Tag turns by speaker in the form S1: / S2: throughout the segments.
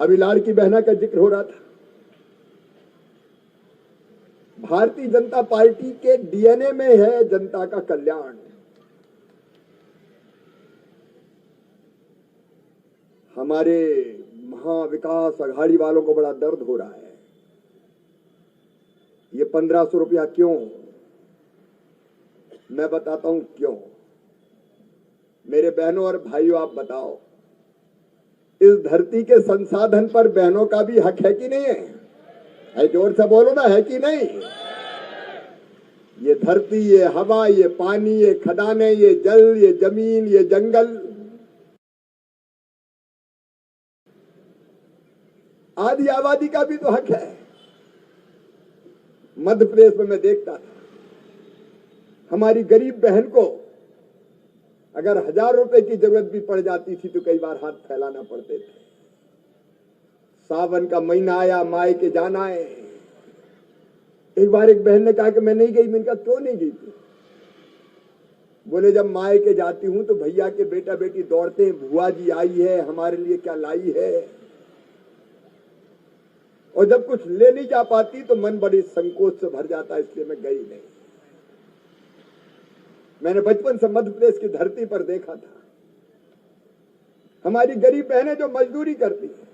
S1: अभी लाड़की बहना का जिक्र हो रहा था। भारतीय जनता पार्टी के डीएनए में है जनता का कल्याण। हमारे महाविकास अघाड़ी वालों को बड़ा दर्द हो रहा है। ये 1500 रुपया क्यों? मैं बताता हूं क्यों। मेरे बहनों और भाइयों, आप बताओ, इस धरती के संसाधन पर बहनों का भी हक है कि नहीं है? जोर से बोलो ना, है कि नहीं? ये धरती, ये हवा, ये पानी, ये खदानें, ये जल, ये जमीन, ये जंगल, आदि आबादी का भी तो हक है। मध्य प्रदेश में मैं देखता था, हमारी गरीब बहन को अगर 1000 रुपए की जरूरत भी पड़ जाती थी तो कई बार हाथ फैलाना पड़ते थे। सावन का महीना आया, माई के जाना है। एक बार एक बहन ने कहा कि मैं नहीं गई। मैंने कहा क्यों नहीं गई तू? बोले जब माई के जाती हूं तो भैया के बेटा बेटी दौड़ते हैं, बुआ जी आई है, हमारे लिए क्या लाई है। और जब कुछ ले नहीं जा पाती तो मन बड़ी संकोच से भर जाता, इसलिए मैं गई नहीं। मैंने बचपन से मध्य प्रदेश की धरती पर देखा था, हमारी गरीब बहनें जो मजदूरी करती है,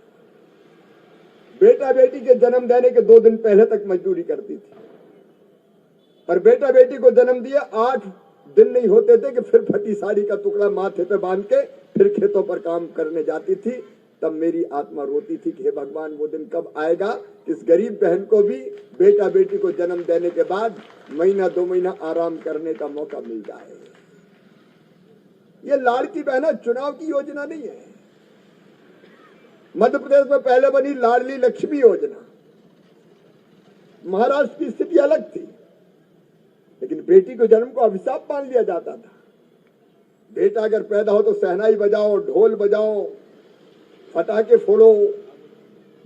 S1: बेटा बेटी के जन्म देने के 2 दिन पहले तक मजदूरी करती थी, और बेटा बेटी को जन्म दिया 8 दिन नहीं होते थे कि फिर फटी साड़ी का टुकड़ा माथे पे बांध के फिर खेतों पर काम करने जाती थी। तब मेरी आत्मा रोती थी कि हे भगवान, वो दिन कब आएगा कि इस गरीब बहन को भी बेटा बेटी को जन्म देने के बाद महीना 2 महीना आराम करने का मौका मिल जाए। ये लाड़की बहना चुनाव की योजना नहीं है। मध्य प्रदेश में पहले बनी लाडली लक्ष्मी योजना, महाराष्ट्र की स्थिति अलग थी, लेकिन बेटी को जन्म को अभिशाप मान लिया जाता था। बेटा अगर पैदा हो तो शहनाई बजाओ, ढोल बजाओ, पटाखे फोड़ो,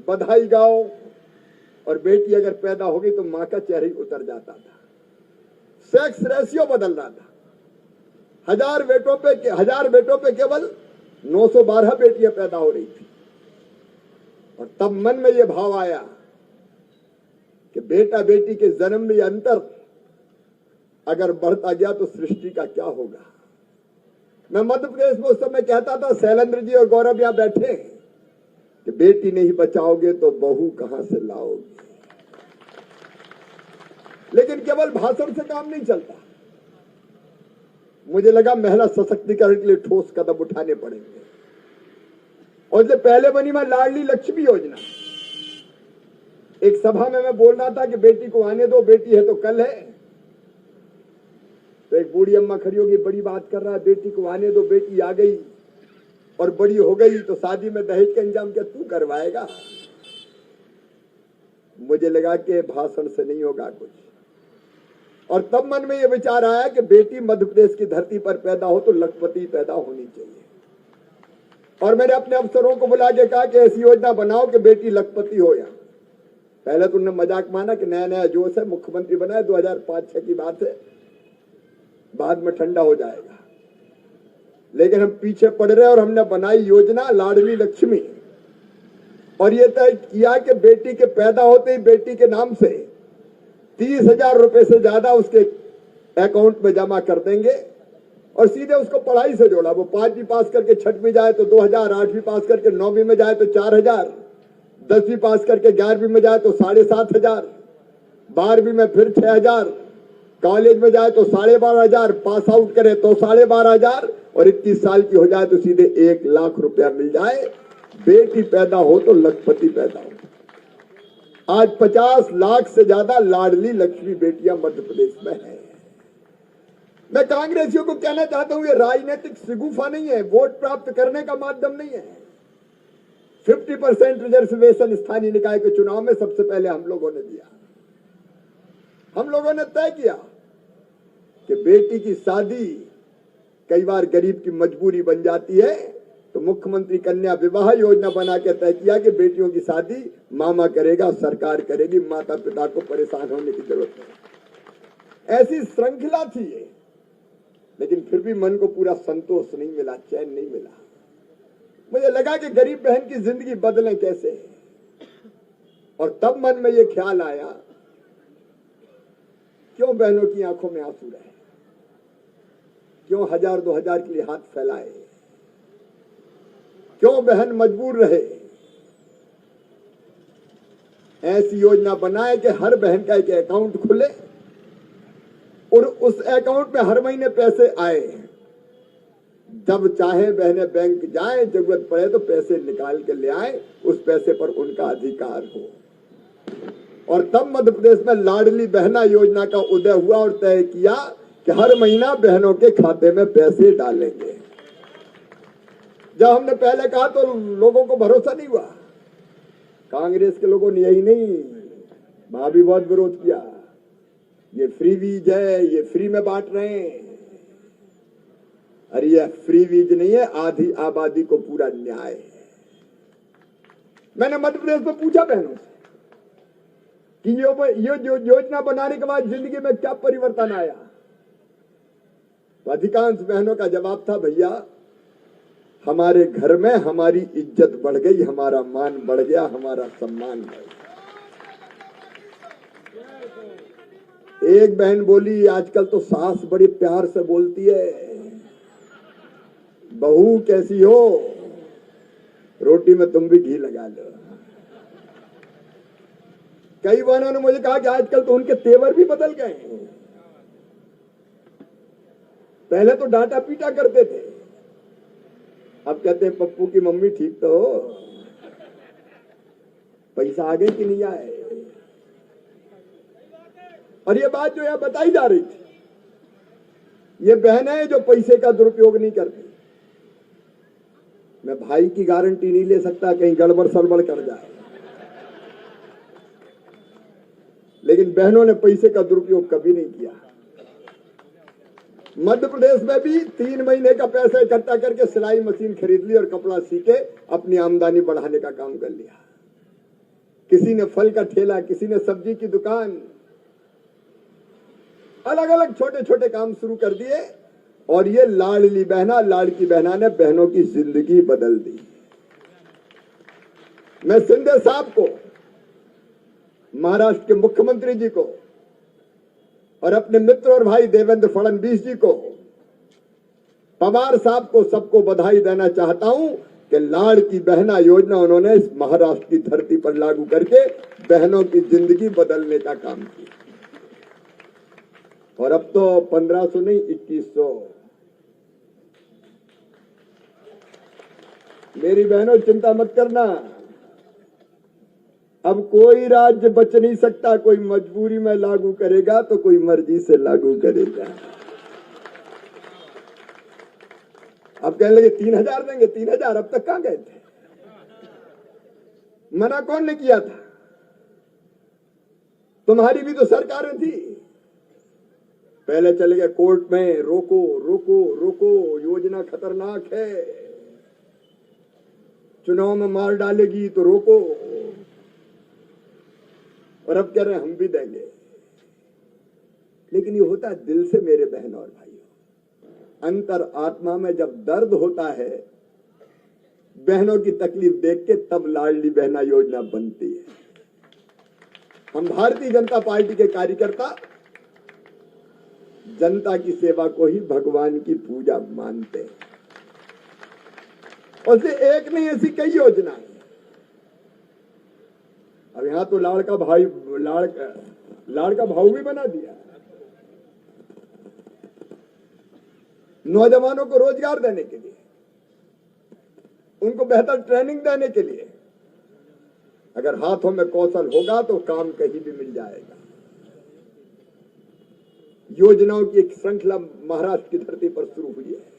S1: बधाई गाओ, और बेटी अगर पैदा हो गई तो मां का चेहरा ही उतर जाता था। सेक्स रेशियो बदल रहा था। 1000 बेटों पे केवल 912 बेटियां पैदा हो रही थी। और तब मन में यह भाव आया कि बेटा बेटी के जन्म में अंतर अगर बढ़ता गया तो सृष्टि का क्या होगा। मैं मध्य प्रदेश में उस समय कहता था, शैलेंद्र जी और गौरव यहां बैठे, कि बेटी नहीं बचाओगे तो बहू कहां से लाओगे। लेकिन केवल भाषण से काम नहीं चलता। मुझे लगा महिला सशक्तिकरण के लिए ठोस कदम उठाने पड़ेंगे। और जो पहले बनी मैं लाडली लक्ष्मी योजना, एक सभा में मैं बोल रहा था कि बेटी को आने दो, बेटी है तो कल है। तो एक बूढ़ी अम्मा खड़ी होगी, बड़ी बात कर रहा है, बेटी को आने दो, बेटी आ गई और बड़ी हो गई तो शादी में दहेज का इंतजाम क्या तू करवाएगा? मुझे लगा कि भाषण से नहीं होगा कुछ। और तब मन में यह विचार आया कि बेटी मध्य प्रदेश की धरती पर पैदा हो तो लखपति पैदा होनी चाहिए। और मैंने अपने अफसरों को बुला के कहा कि ऐसी योजना बनाओ कि बेटी लखपति हो। यहाँ पहले तो उन्होंने मजाक माना कि नया नया जोश है, मुख्यमंत्री बनाए, 2005-6 की बात है, बाद में ठंडा हो जाएगा। लेकिन हम पीछे पड़ रहे और हमने बनाई योजना लाडली लक्ष्मी। और यह तय किया कि बेटी के पैदा होते ही बेटी के नाम से 30,000 रुपए से ज्यादा उसके अकाउंट में जमा कर देंगे और सीधे उसको पढ़ाई से जोड़ा। वो 5वीं पास करके 6वीं जाए तो 2000, 8वीं पास करके 9वीं में जाए तो 4000, 10वीं पास करके 11वीं में जाए तो 7,500, 12वीं में फिर 6,000, कॉलेज में जाए तो 12,500, पास आउट करे तो 12,500 और 21 साल की हो जाए तो सीधे 1 लाख रुपया मिल जाए। बेटी पैदा हो तो लखपति पैदा हो। आज 50 लाख से ज्यादा लाडली लक्ष्मी बेटियां मध्य प्रदेश में है। मैं कांग्रेसियों को कहना चाहता हूं, ये राजनीतिक शिगुफा नहीं है, वोट प्राप्त करने का माध्यम नहीं है। 50% रिजर्वेशन स्थानीय निकाय के चुनाव में सबसे पहले हम लोगों ने दिया। हम लोगों ने तय किया कि बेटी की शादी कई बार गरीब की मजबूरी बन जाती है, तो मुख्यमंत्री कन्या विवाह योजना बना के तय किया कि बेटियों की शादी मामा करेगा, सरकार करेगी, माता पिता को परेशान होने की जरूरत नहीं। ऐसी श्रृंखला थी ये, लेकिन फिर भी मन को पूरा संतोष नहीं मिला, चैन नहीं मिला। मुझे लगा कि गरीब बहन की जिंदगी बदले कैसे, और तब मन में ये ख्याल आया, क्यों बहनों की आंखों में आंसू रहे, क्यों 1000-2000 के लिए हाथ फैलाए, क्यों बहन मजबूर रहे। ऐसी योजना बनाए कि हर बहन का एक अकाउंट खुले और उस अकाउंट में हर महीने पैसे आए, जब चाहे बहनें बैंक जाए, जरूरत पड़े तो पैसे निकाल के ले आए, उस पैसे पर उनका अधिकार हो। और तब मध्य प्रदेश में लाडली बहना योजना का उदय हुआ और तय किया कि हर महीना बहनों के खाते में पैसे डालेंगे। जब हमने पहले कहा तो लोगों को भरोसा नहीं हुआ, कांग्रेस के लोगों ने यही नहीं, वहां भी बहुत विरोध किया, ये फ्री वीज है, ये फ्री में बांट रहे हैं। अरे ये फ्री वीज नहीं है, आधी आबादी को पूरा न्याय है। मैंने मध्य प्रदेश में पूछा बहनों से कि ये जो योजना बनाने के बाद जिंदगी में क्या परिवर्तन आया, तो अधिकांश बहनों का जवाब था, भैया हमारे घर में हमारी इज्जत बढ़ गई, हमारा मान बढ़ गया, हमारा सम्मान बढ़ गया। एक बहन बोली, आजकल तो सास बड़ी प्यार से बोलती है, बहू कैसी हो, रोटी में तुम भी घी लगा लो। कई बहनों ने मुझे कहा कि आजकल तो उनके तेवर भी बदल गए हैं, पहले तो डांटा पीटा करते थे, अब कहते हैं पप्पू की मम्मी ठीक तो हो, पैसा आगे कि नहीं आए। और ये बात जो यहां बताई जा रही थी, ये बहनें जो पैसे का दुरुपयोग नहीं करती, मैं भाई की गारंटी नहीं ले सकता कहीं गड़बड़ सड़बड़ कर जाए, लेकिन बहनों ने पैसे का दुरुपयोग कभी नहीं किया। मध्य प्रदेश में भी 3 महीने का पैसा इकट्ठा करके सिलाई मशीन खरीद ली और कपड़ा सी के अपनी आमदनी बढ़ाने का काम कर लिया। किसी ने फल का ठेला, किसी ने सब्जी की दुकान, अलग अलग छोटे छोटे काम शुरू कर दिए, और ये लाडली बहना, लाड़की बहना ने बहनों की जिंदगी बदल दी। मैं शिंदे साहब को, महाराष्ट्र के मुख्यमंत्री जी को और अपने मित्र और भाई देवेंद्र फडणवीस जी को, पवार साहब को, सबको बधाई देना चाहता हूं कि लाड़की बहना योजना उन्होंने इस महाराष्ट्र की धरती पर लागू करके बहनों की जिंदगी बदलने का काम किया। और अब तो 1500 नहीं 2100। मेरी बहनों चिंता मत करना, अब कोई राज्य बच नहीं सकता, कोई मजबूरी में लागू करेगा तो कोई मर्जी से लागू करेगा। अब कहने लगे 3000 देंगे, 3000 अब तक कहां गए थे, मना कौन ने किया था, तुम्हारी भी तो सरकारें थी। पहले चले गए कोर्ट में, रोको रोको रोको, योजना खतरनाक है, चुनाव में मार डालेगी तो रोको, और अब कह रहे हैं हम भी देंगे। लेकिन ये होता है दिल से मेरे बहन और भाइयों, अंतर आत्मा में जब दर्द होता है, बहनों की तकलीफ देख के, तब लाडली बहना योजना बनती है। हम भारतीय जनता पार्टी के कार्यकर्ता जनता की सेवा को ही भगवान की पूजा मानते हैं। और से एक नहीं, ऐसी कई योजनाएं। अब यहां तो लाड़का भाऊ भी बना दिया, नौजवानों को रोजगार देने के लिए, उनको बेहतर ट्रेनिंग देने के लिए। अगर हाथों में कौशल होगा तो काम कहीं भी मिल जाएगा। योजनाओं की एक श्रृंखला महाराष्ट्र की धरती पर शुरू हुई है।